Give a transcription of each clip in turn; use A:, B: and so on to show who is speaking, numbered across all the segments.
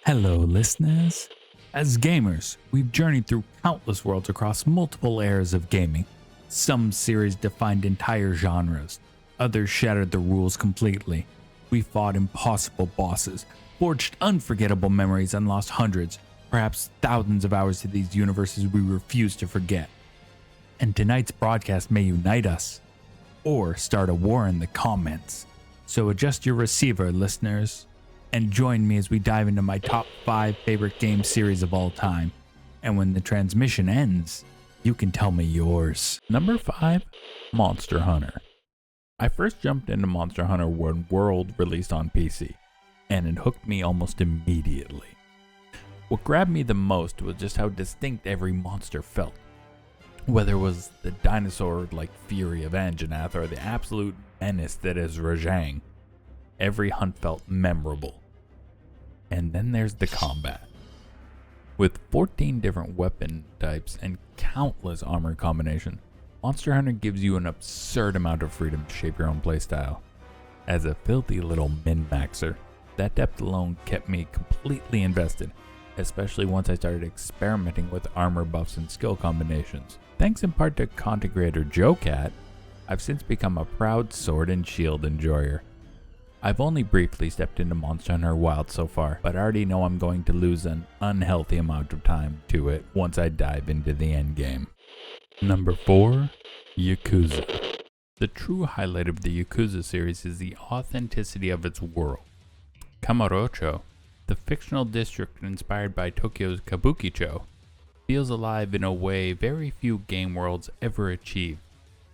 A: Hello, listeners. As gamers, we've journeyed through countless worlds across multiple eras of gaming. Some series defined entire genres, others shattered the rules completely. We fought impossible bosses, forged unforgettable memories, and lost hundreds, perhaps thousands of hours to these universes we refuse to forget. And tonight's broadcast may unite us, or start a war in the comments. So adjust your receiver, listeners, and join me as we dive into my top 5 favorite game series of all time. And when the transmission ends, you can tell me yours. Number 5, Monster Hunter. I first jumped into Monster Hunter when World released on PC, and it hooked me almost immediately. What grabbed me the most was just how distinct every monster felt. Whether it was the dinosaur-like fury of Anjanath or the absolute menace that is Rajang, every hunt felt memorable. And then there's the combat. With 14 different weapon types and countless armor combinations, Monster Hunter gives you an absurd amount of freedom to shape your own playstyle. As a filthy little min-maxer, that depth alone kept me completely invested, especially once I started experimenting with armor buffs and skill combinations. Thanks in part to content creator Jocat, I've since become a proud sword and shield enjoyer. I've only briefly stepped into Monster Hunter Wild so far, but I already know I'm going to lose an unhealthy amount of time to it once I dive into the endgame. Number 4, Yakuza. The true highlight of the Yakuza series is the authenticity of its world. Kamurocho, the fictional district inspired by Tokyo's Kabukicho, feels alive in a way very few game worlds ever achieve.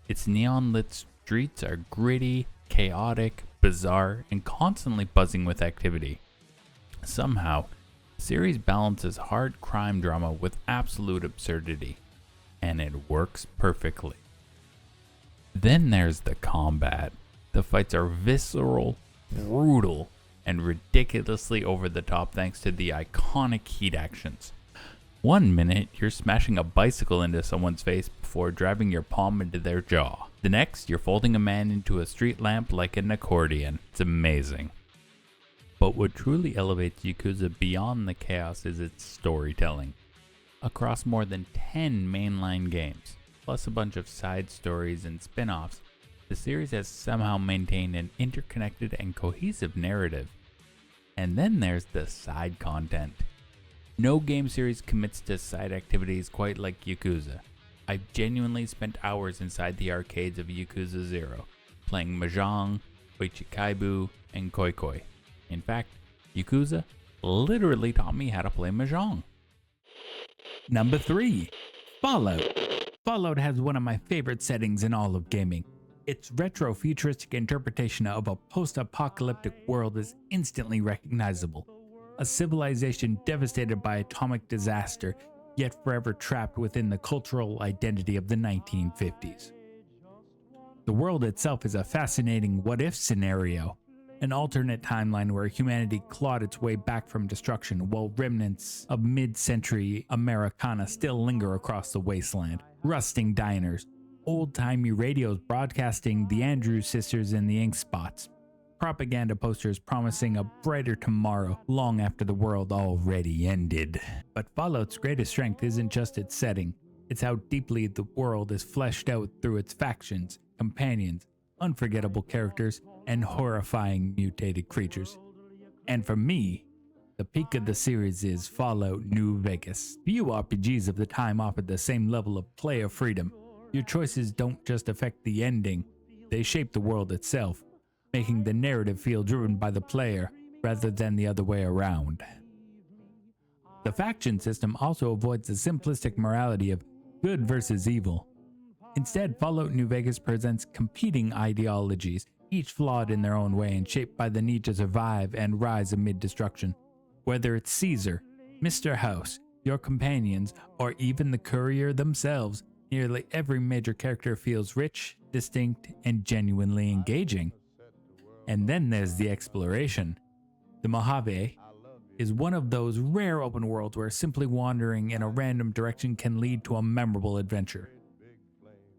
A: Its neon-lit streets are gritty, chaotic, bizarre, and constantly buzzing with activity. Somehow, the series balances hard crime drama with absolute absurdity, and it works perfectly. Then there's the combat. The fights are visceral, brutal, and ridiculously over the top thanks to the iconic heat actions. One minute, you're smashing a bicycle into someone's face before driving your palm into their jaw. The next, you're folding a man into a street lamp like an accordion. It's amazing. But what truly elevates Yakuza beyond the chaos is its storytelling. Across more than 10 mainline games, plus a bunch of side stories and spin-offs, the series has somehow maintained an interconnected and cohesive narrative. And then there's the side content. No game series commits to side activities quite like Yakuza. I've genuinely spent hours inside the arcades of Yakuza 0, playing Mahjong, Oichikaibu, and Koi Koi. In fact, Yakuza literally taught me how to play Mahjong. Number 3, Fallout. Fallout has one of my favorite settings in all of gaming. Its retro-futuristic interpretation of a post-apocalyptic world is instantly recognizable. A civilization devastated by atomic disaster, yet forever trapped within the cultural identity of the 1950s. The world itself is a fascinating what-if scenario, an alternate timeline where humanity clawed its way back from destruction while remnants of mid-century Americana still linger across the wasteland. Rusting diners, old-timey radios broadcasting the Andrews Sisters and the Ink Spots, propaganda posters promising a brighter tomorrow long after the world already ended. But Fallout's greatest strength isn't just its setting, it's how deeply the world is fleshed out through its factions, companions, unforgettable characters, and horrifying mutated creatures. And for me, the peak of the series is Fallout New Vegas. Few RPGs of the time offered the same level of player freedom. Your choices don't just affect the ending, they shape the world itself, making the narrative feel driven by the player rather than the other way around. The faction system also avoids the simplistic morality of good versus evil. Instead, Fallout New Vegas presents competing ideologies, each flawed in their own way and shaped by the need to survive and rise amid destruction. Whether it's Caesar, Mr. House, your companions, or even the courier themselves, nearly every major character feels rich, distinct, and genuinely engaging. And then there's the exploration. The Mojave is one of those rare open worlds where simply wandering in a random direction can lead to a memorable adventure.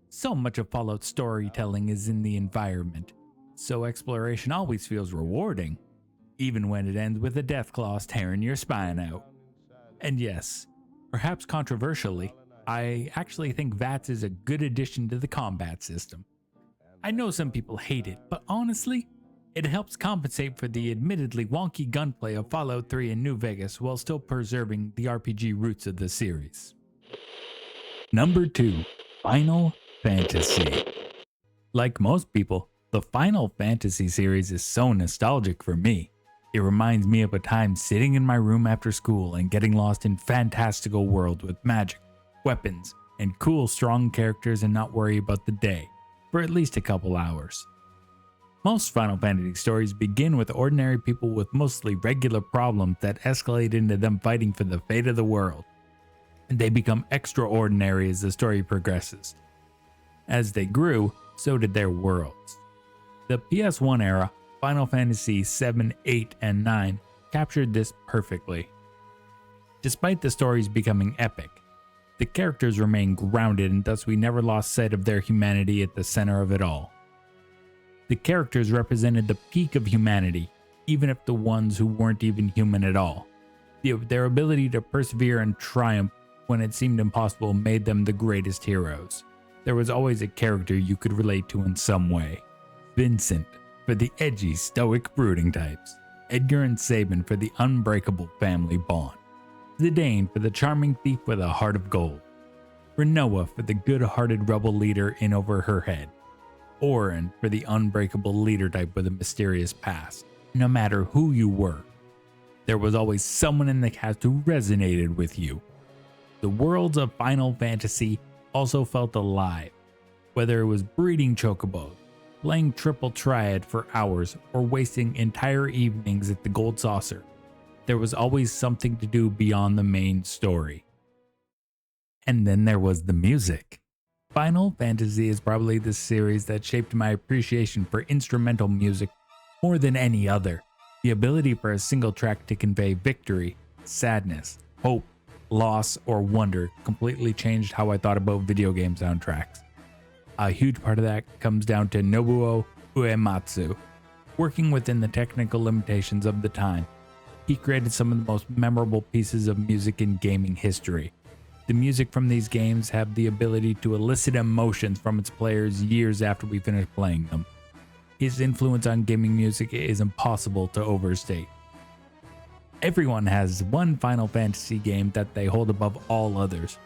A: So much of Fallout's storytelling is in the environment, so exploration always feels rewarding. even when it ends with a death claws tearing your spine out. And yes, perhaps controversially, I actually think VATS is a good addition to the combat system. I know some people hate it, but honestly, it helps compensate for the admittedly wonky gunplay of Fallout 3 and New Vegas while still preserving the RPG roots of the series. Number 2. Final Fantasy. Like most people, the Final Fantasy series is so nostalgic for me. It reminds me of a time sitting in my room after school and getting lost in fantastical world with magic, weapons, and cool strong characters and not worry about the day for at least a couple hours. Most Final Fantasy stories begin with ordinary people with mostly regular problems that escalate into them fighting for the fate of the world, and they become extraordinary as the story progresses. As they grew, so did their worlds. The PS1 era, Final Fantasy 7, 8, and 9 captured this perfectly. Despite the stories becoming epic, the characters remained grounded and thus we never lost sight of their humanity at the center of it all. The characters represented the peak of humanity, even if the ones who weren't even human at all. Their ability to persevere and triumph when it seemed impossible made them the greatest heroes. There was always a character you could relate to in some way. Vincent for the edgy, stoic brooding types. Edgar and Sabin for the unbreakable family bond. Zidane for the charming thief with a heart of gold. Renoa for the good-hearted rebel leader in over her head. Orin for the unbreakable leader type with a mysterious past. No matter who you were, there was always someone in the cast who resonated with you. The worlds of Final Fantasy also felt alive, whether it was breeding chocobos, playing triple triad for hours, or wasting entire evenings at the Gold Saucer. There was always something to do beyond the main story. And then there was the music. Final Fantasy is probably the series that shaped my appreciation for instrumental music more than any other. The ability for a single track to convey victory, sadness, hope, loss, or wonder completely changed how I thought about video game soundtracks. A huge part of that comes down to Nobuo Uematsu. Working within the technical limitations of the time, he created some of the most memorable pieces of music in gaming history. The music from these games have the ability to elicit emotions from its players years after we finish playing them. His influence on gaming music is impossible to overstate. Everyone has one Final Fantasy game that they hold above all others,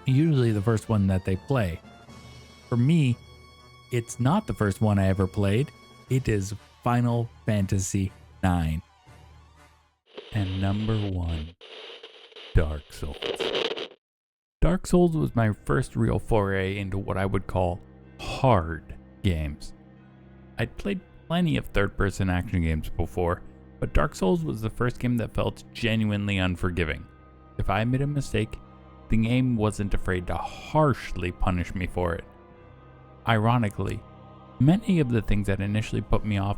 A: usually the first one that they play. For me, it's not the first one I ever played, it is Final Fantasy IX. And number 1, Dark Souls. Dark Souls was my first real foray into what I would call hard games. I'd played plenty of third-person action games before, but Dark Souls was the first game that felt genuinely unforgiving. If I made a mistake, the game wasn't afraid to harshly punish me for it. Ironically, many of the things that initially put me off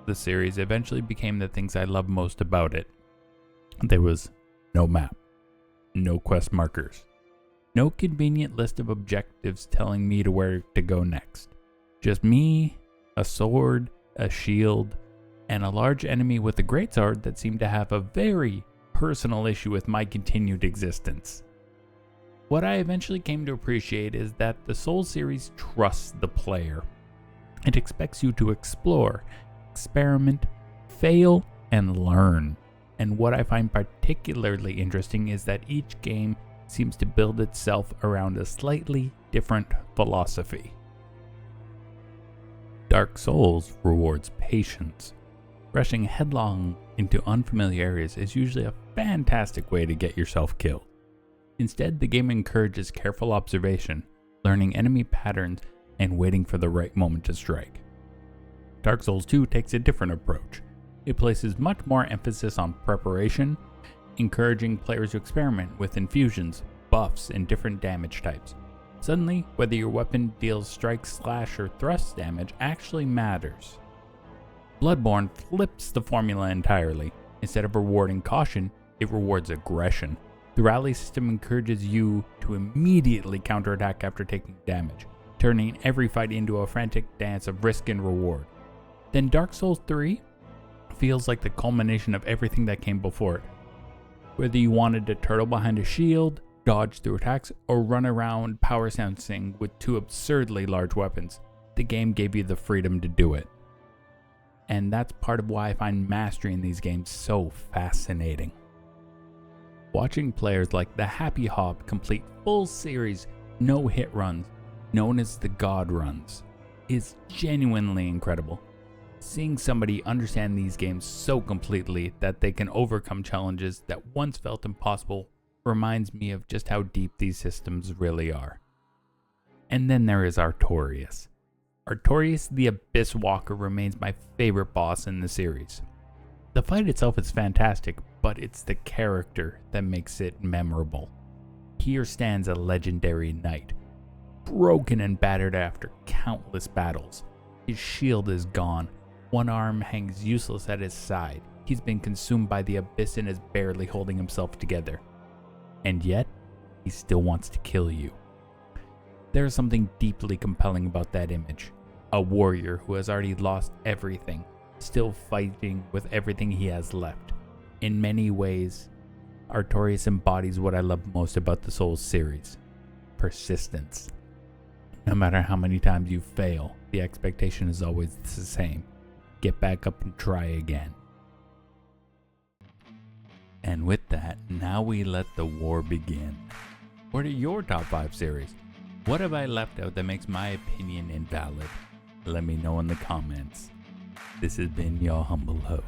A: the series eventually became the things I loved most about it. There was no map, no quest markers, no convenient list of objectives telling me to where to go next. Just me, a sword, a shield, and a large enemy with a greatsword that seemed to have a very personal issue with my continued existence. What I eventually came to appreciate is that the Souls series trusts the player. It expects you to explore, experiment, fail, and learn. And what I find particularly interesting is that each game seems to build itself around a slightly different philosophy. Dark Souls rewards patience. Rushing headlong into unfamiliar areas is usually a fantastic way to get yourself killed. Instead, the game encourages careful observation, learning enemy patterns, and waiting for the right moment to strike. Dark Souls 2 takes a different approach. It places much more emphasis on preparation, encouraging players to experiment with infusions, buffs, and different damage types. Suddenly, whether your weapon deals strike, slash, or thrust damage actually matters. Bloodborne flips the formula entirely. Instead of rewarding caution, it rewards aggression. The rally system encourages you to immediately counterattack after taking damage, turning every fight into a frantic dance of risk and reward. Then Dark Souls 3 feels like the culmination of everything that came before it. Whether you wanted to turtle behind a shield, dodge through attacks, or run around power sensing with 2 absurdly large weapons, the game gave you the freedom to do it. And that's part of why I find mastering these games so fascinating. Watching players like the Happy Hop complete full series no-hit runs, known as the God runs, is genuinely incredible. Seeing somebody understand these games so completely that they can overcome challenges that once felt impossible reminds me of just how deep these systems really are. And then there is Artorias. Artorias the Abyss Walker remains my favorite boss in the series. The fight itself is fantastic, but it's the character that makes it memorable. Here stands a legendary knight, broken and battered after countless battles. His shield is gone, one arm hangs useless at his side, he's been consumed by the abyss and is barely holding himself together. And yet, he still wants to kill you. There is something deeply compelling about that image. A warrior who has already lost everything, still fighting with everything he has left. In many ways, Artorias embodies what I love most about the Souls series: persistence. No matter how many times you fail, the expectation is always the same. Get back up and try again. And with that, now we let the war begin. What are your top 5 series? What have I left out that makes my opinion invalid? Let me know in the comments. This has been your humble host,